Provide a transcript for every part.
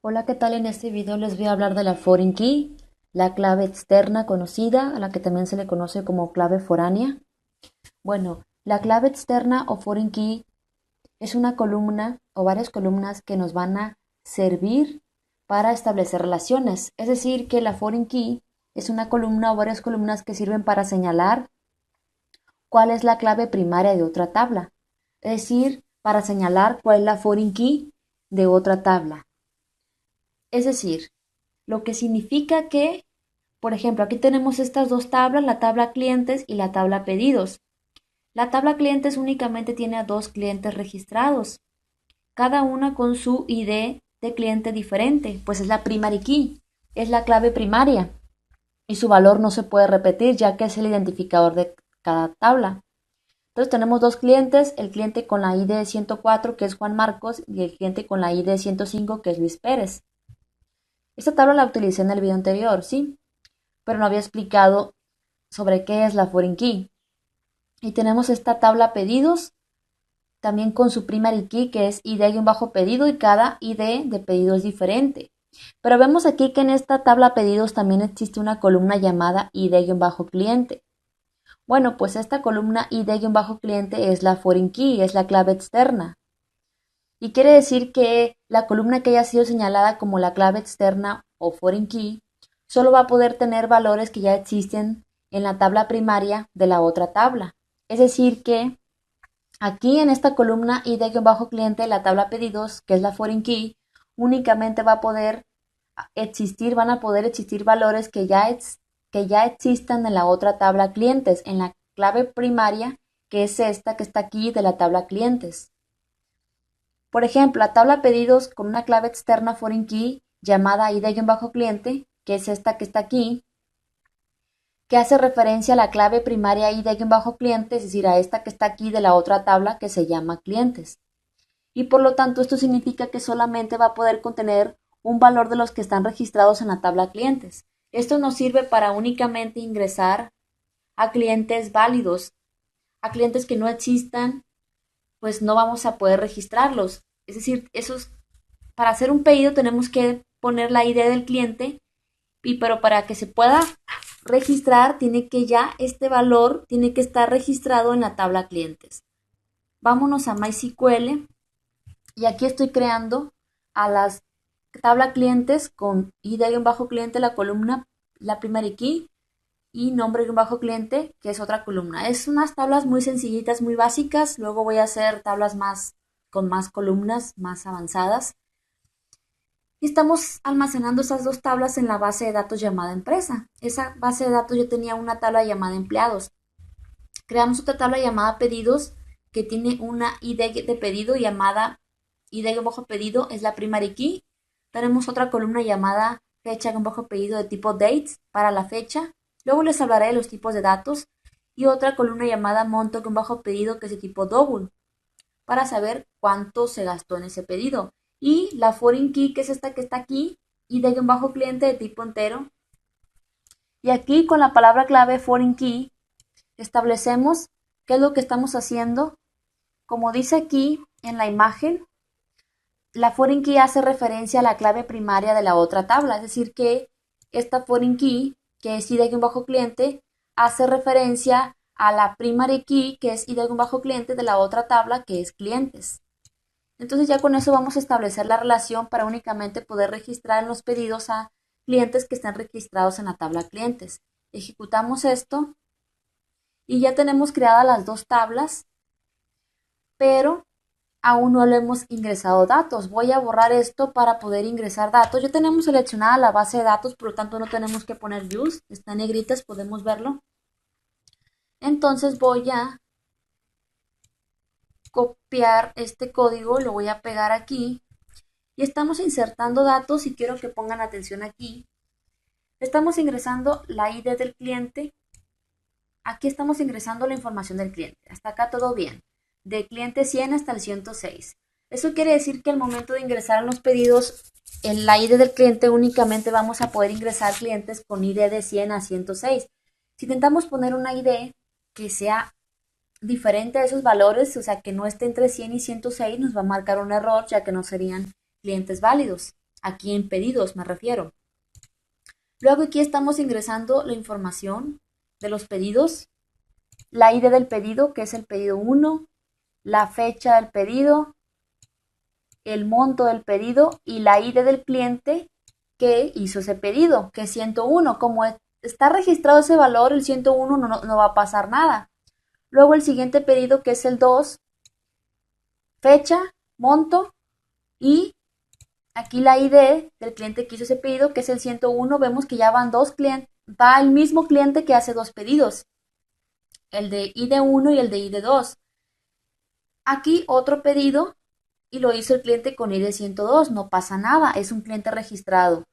Hola, ¿qué tal? En este video les voy a hablar de la foreign key, la clave externa conocida, a la que también se le conoce como clave foránea. Bueno, la clave externa o foreign key es una columna o varias columnas que nos van a servir para establecer relaciones. Es decir, que la foreign key es una columna o varias columnas que sirven para señalar cuál es la clave primaria de otra tabla. Es decir, para señalar cuál es la foreign key de otra tabla. Es decir, lo que significa que, por ejemplo, aquí tenemos estas dos tablas, la tabla clientes y la tabla pedidos. La tabla clientes únicamente tiene a dos clientes registrados, cada una con su ID de cliente diferente, pues es la primary key, es la clave primaria y su valor no se puede repetir ya que es el identificador de cada tabla. Entonces tenemos dos clientes, el cliente con la ID 104 que es Juan Marcos y el cliente con la ID 105 que es Luis Pérez. Esta tabla la utilicé en el video anterior, ¿sí? Pero no había explicado sobre qué es la foreign key. Y tenemos esta tabla pedidos, también con su primary key que es ID-pedido y cada ID de pedido es diferente. Pero vemos aquí que en esta tabla pedidos también existe una columna llamada ID-cliente. Bueno, pues esta columna ID-cliente es la foreign key, es la clave externa. Y quiere decir que la columna que haya sido señalada como la clave externa o foreign key solo va a poder tener valores que ya existen en la tabla primaria de la otra tabla. Es decir que aquí en esta columna ID-cliente, la tabla pedidos, que es la foreign key, únicamente va a poder existir, van a poder existir valores que ya existan en la otra tabla clientes, en la clave primaria, que es esta que está aquí de la tabla clientes. Por ejemplo, la tabla pedidos con una clave externa foreign key llamada ID-cliente, que es esta que está aquí, que hace referencia a la clave primaria ID-cliente, es decir, a esta que está aquí de la otra tabla que se llama clientes. Y por lo tanto, esto significa que solamente va a poder contener un valor de los que están registrados en la tabla clientes. Esto nos sirve para únicamente ingresar a clientes válidos, a clientes que no existan, pues no vamos a poder registrarlos. Es decir, para hacer un pedido tenemos que poner la ID del cliente, pero para que se pueda registrar tiene que ya este valor tiene que estar registrado en la tabla clientes. Vámonos a MySQL y aquí estoy creando a las tabla clientes con ID-cliente la columna, la primary key y nombre-cliente que es otra columna. Es unas tablas muy sencillitas, muy básicas. Luego voy a hacer tablas con más columnas, más avanzadas. Y estamos almacenando esas dos tablas en la base de datos llamada empresa. Esa base de datos yo tenía una tabla llamada empleados. Creamos otra tabla llamada pedidos que tiene una ID de pedido llamada ID-pedido, es la primary key. Tenemos otra columna llamada fecha-pedido de tipo dates para la fecha. Luego les hablaré de los tipos de datos. Y otra columna llamada monto-pedido que es de tipo double para saber cuánto se gastó en ese pedido. Y la foreign key, que es esta que está aquí, ID-cliente de tipo entero. Y aquí con la palabra clave foreign key establecemos qué es lo que estamos haciendo. Como dice aquí en la imagen, la foreign key hace referencia a la clave primaria de la otra tabla, es decir que esta foreign key, que es ID-cliente, hace referencia a la primary key, que es ID-cliente de la otra tabla, que es clientes. Entonces ya con eso vamos a establecer la relación para únicamente poder registrar en los pedidos a clientes que estén registrados en la tabla clientes. Ejecutamos esto y ya tenemos creadas las dos tablas, pero aún no le hemos ingresado datos. Voy a borrar esto para poder ingresar datos. Ya tenemos seleccionada la base de datos, por lo tanto no tenemos que poner use. Está en negritas, podemos verlo. Entonces voy a copiar este código, lo voy a pegar aquí y estamos insertando datos y quiero que pongan atención aquí. Estamos ingresando la ID del cliente. Aquí estamos ingresando la información del cliente. Hasta acá todo bien. De cliente 100 hasta el 106. Eso quiere decir que al momento de ingresar a los pedidos, en la ID del cliente únicamente vamos a poder ingresar clientes con ID de 100 a 106. Si intentamos poner una ID que sea diferente a esos valores, o sea que no esté entre 100 y 106, nos va a marcar un error ya que no serían clientes válidos. aquí en pedidos me refiero. Luego aquí estamos ingresando la información de los pedidos, la ID del pedido, que es el pedido 1, la fecha del pedido, el monto del pedido y la ID del cliente que hizo ese pedido, que es 101. Como está registrado ese valor, el 101 no va a pasar nada. Luego el siguiente pedido, que es el 2, fecha, monto y aquí la ID del cliente que hizo ese pedido, que es el 101. Vemos que ya van dos clientes, va el mismo cliente que hace dos pedidos, el de ID1 y el de ID2. Aquí otro pedido y lo hizo el cliente con ID 102, no pasa nada, es un cliente registrado.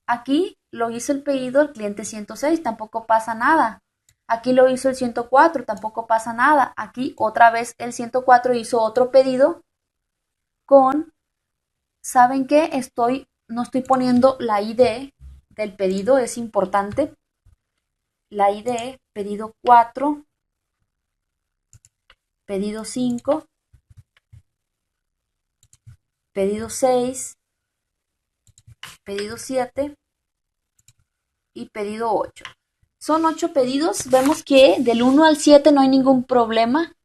Aquí lo hizo el pedido el cliente 106, tampoco pasa nada. Aquí lo hizo el 104, tampoco pasa nada. Aquí otra vez el 104 hizo otro pedido con, ¿saben qué? No estoy poniendo la ID del pedido, es importante. La ID, pedido 4, pedido 5, pedido 6, pedido 7 y pedido 8. Son 8 pedidos. Vemos que del 1 al 7 no hay ningún problema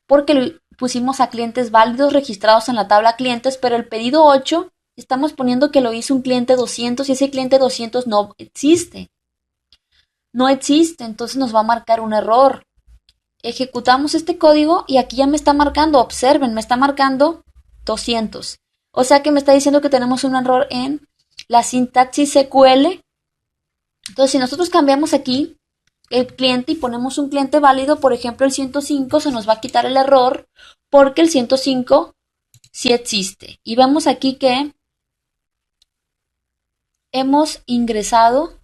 porque pusimos a clientes válidos registrados en la tabla clientes, pero el pedido 8 estamos poniendo que lo hizo un cliente 200 y ese cliente 200 no existe. No existe, entonces nos va a marcar un error. Ejecutamos este código y aquí ya me está marcando, observen, me está marcando 200. O sea que me está diciendo que tenemos un error en la sintaxis SQL. Entonces, si nosotros cambiamos aquí el cliente y ponemos un cliente válido, por ejemplo el 105, se nos va a quitar el error porque el 105 sí existe. Y vemos aquí que hemos ingresado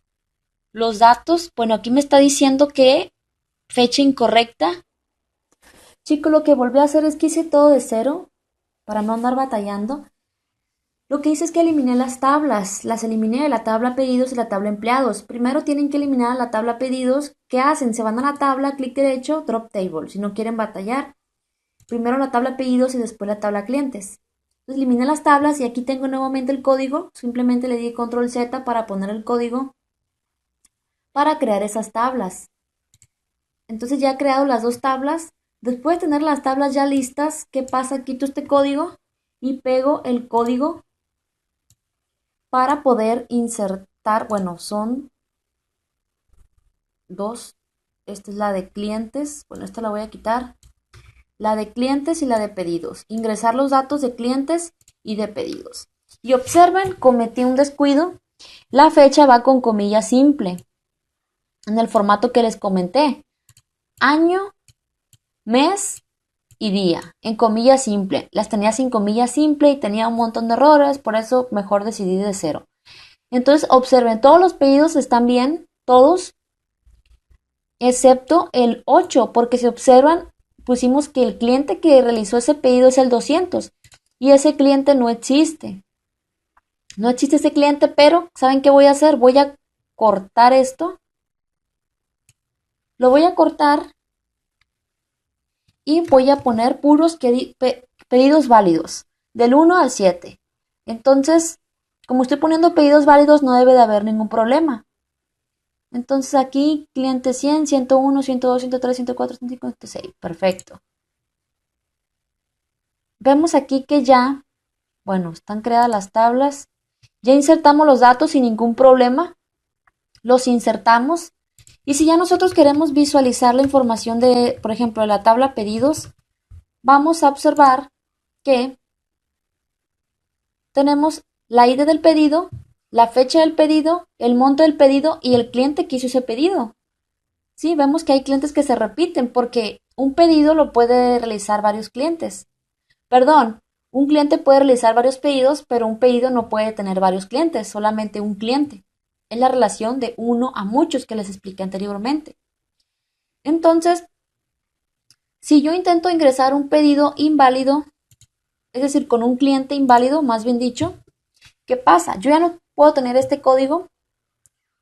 los datos. Bueno, aquí me está diciendo que fecha incorrecta. Chicos, lo que volví a hacer es que hice todo de cero para no andar batallando. Lo que hice es que eliminé las tablas, las eliminé de la tabla pedidos y la tabla empleados. Primero tienen que eliminar la tabla pedidos. ¿Qué hacen? Se van a la tabla, clic derecho, drop table, si no quieren batallar. Primero la tabla pedidos y después la tabla clientes. Entonces eliminé las tablas y aquí tengo nuevamente el código. Simplemente le di control Z para poner el código para crear esas tablas. Entonces ya he creado las dos tablas. Después de tener las tablas ya listas, ¿qué pasa? Quito este código y pego el código para poder insertar. Bueno, son dos. Esta es la de clientes. Bueno, esta la voy a quitar. La de clientes y la de pedidos. Ingresar los datos de clientes y de pedidos. Y observen, cometí un descuido. La fecha va con comilla simple. En el formato que les comenté. Año, mes y día. En comilla simple. Las tenía sin comilla simple y tenía un montón de errores. Por eso mejor decidí de cero. Entonces observen, todos los pedidos están bien. Todos. Excepto el 8. Porque si observan, pusimos que el cliente que realizó ese pedido es el 200 y ese cliente no existe. No existe ese cliente, pero ¿saben qué voy a hacer? Voy a cortar esto. Lo voy a cortar y voy a poner puros pedidos válidos, del 1 al 7. Entonces, como estoy poniendo pedidos válidos, no debe de haber ningún problema. Entonces aquí, cliente 100, 101, 102, 103, 104, 105, 106. Perfecto. Vemos aquí que ya, bueno, están creadas las tablas. Ya insertamos los datos sin ningún problema. Los insertamos. Y si ya nosotros queremos visualizar la información de, por ejemplo, de la tabla pedidos, vamos a observar que tenemos la ID del pedido, la fecha del pedido, el monto del pedido y el cliente que hizo ese pedido. Sí, vemos que hay clientes que se repiten porque un pedido lo puede realizar varios clientes. Perdón, un cliente puede realizar varios pedidos, pero un pedido no puede tener varios clientes, solamente un cliente. Es la relación de uno a muchos que les expliqué anteriormente. Entonces, si yo intento ingresar un pedido inválido, es decir, con un cliente inválido, más bien dicho, ¿qué pasa? Yo ya no puedo tener este código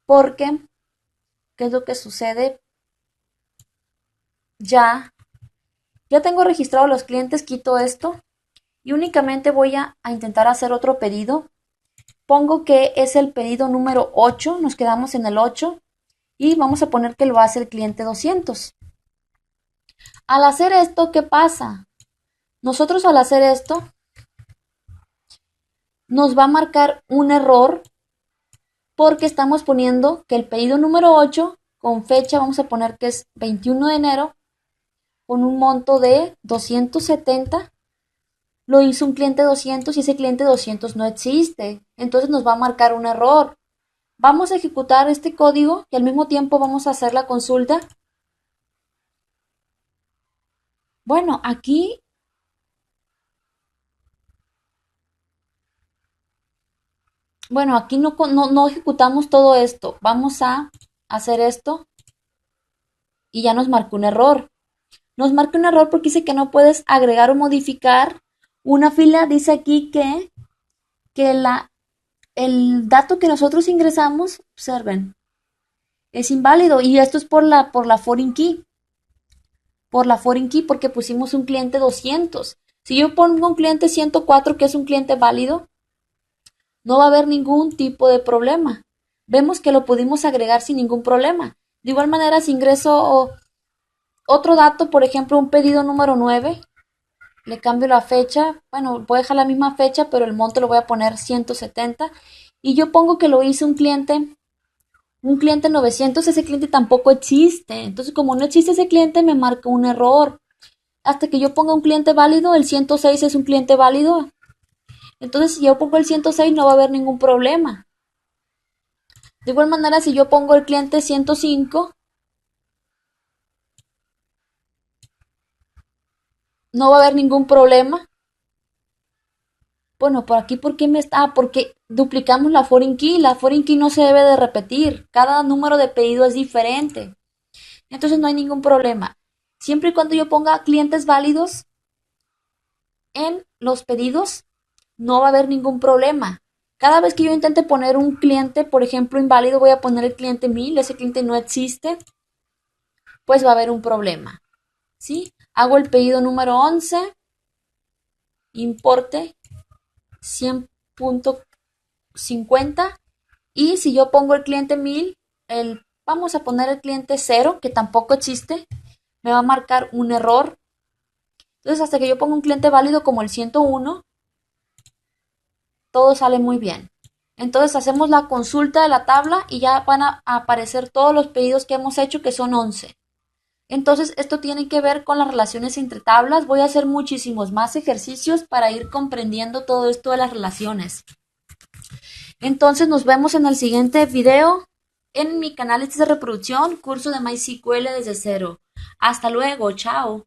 porque, ¿qué es lo que sucede? Ya tengo registrados los clientes, quito esto y únicamente voy a intentar hacer otro pedido. Pongo que es el pedido número 8, nos quedamos en el 8 y vamos a poner que lo hace el cliente 200. Al hacer esto, ¿qué pasa? Nosotros al hacer esto nos va a marcar un error porque estamos poniendo que el pedido número 8 con fecha vamos a poner que es 21 de enero con un monto de 270. Lo hizo un cliente 200 y ese cliente 200 no existe. Entonces nos va a marcar un error. Vamos a ejecutar este código y al mismo tiempo vamos a hacer la consulta. Bueno, aquí no ejecutamos todo esto. Vamos a hacer esto y ya nos marcó un error. Nos marca un error porque dice que no puedes agregar o modificar una fila. Dice aquí que el dato que nosotros ingresamos, observen, es inválido y esto es por la foreign key. Por la foreign key porque pusimos un cliente 200. Si yo pongo un cliente 104 que es un cliente válido, no va a haber ningún tipo de problema. Vemos que lo pudimos agregar sin ningún problema. De igual manera, si ingreso otro dato, por ejemplo, un pedido número 9, le cambio la fecha, bueno, voy a dejar la misma fecha, pero el monto lo voy a poner 170 y yo pongo que lo hice un cliente 900, ese cliente tampoco existe. Entonces, como no existe ese cliente, me marca un error. Hasta que yo ponga un cliente válido, el 106 es un cliente válido. Entonces, si yo pongo el 106, no va a haber ningún problema. De igual manera, si yo pongo el cliente 105, no va a haber ningún problema. Bueno, por aquí, ¿por qué me está? Porque duplicamos la foreign key. La foreign key no se debe de repetir. Cada número de pedido es diferente. Entonces, no hay ningún problema. Siempre y cuando yo ponga clientes válidos en los pedidos, no va a haber ningún problema. Cada vez que yo intente poner un cliente, por ejemplo, inválido, voy a poner el cliente 1000, ese cliente no existe, pues va a haber un problema. ¿Sí? Hago el pedido número 11, importe 100.50 y si yo pongo el cliente 1000, vamos a poner el cliente 0, que tampoco existe, me va a marcar un error. Entonces, hasta que yo ponga un cliente válido como el 101, todo sale muy bien. Entonces hacemos la consulta de la tabla y ya van a aparecer todos los pedidos que hemos hecho, que son 11. Entonces esto tiene que ver con las relaciones entre tablas. Voy a hacer muchísimos más ejercicios para ir comprendiendo todo esto de las relaciones. Entonces nos vemos en el siguiente video en mi canal de reproducción, curso de MySQL desde cero. Hasta luego, chao.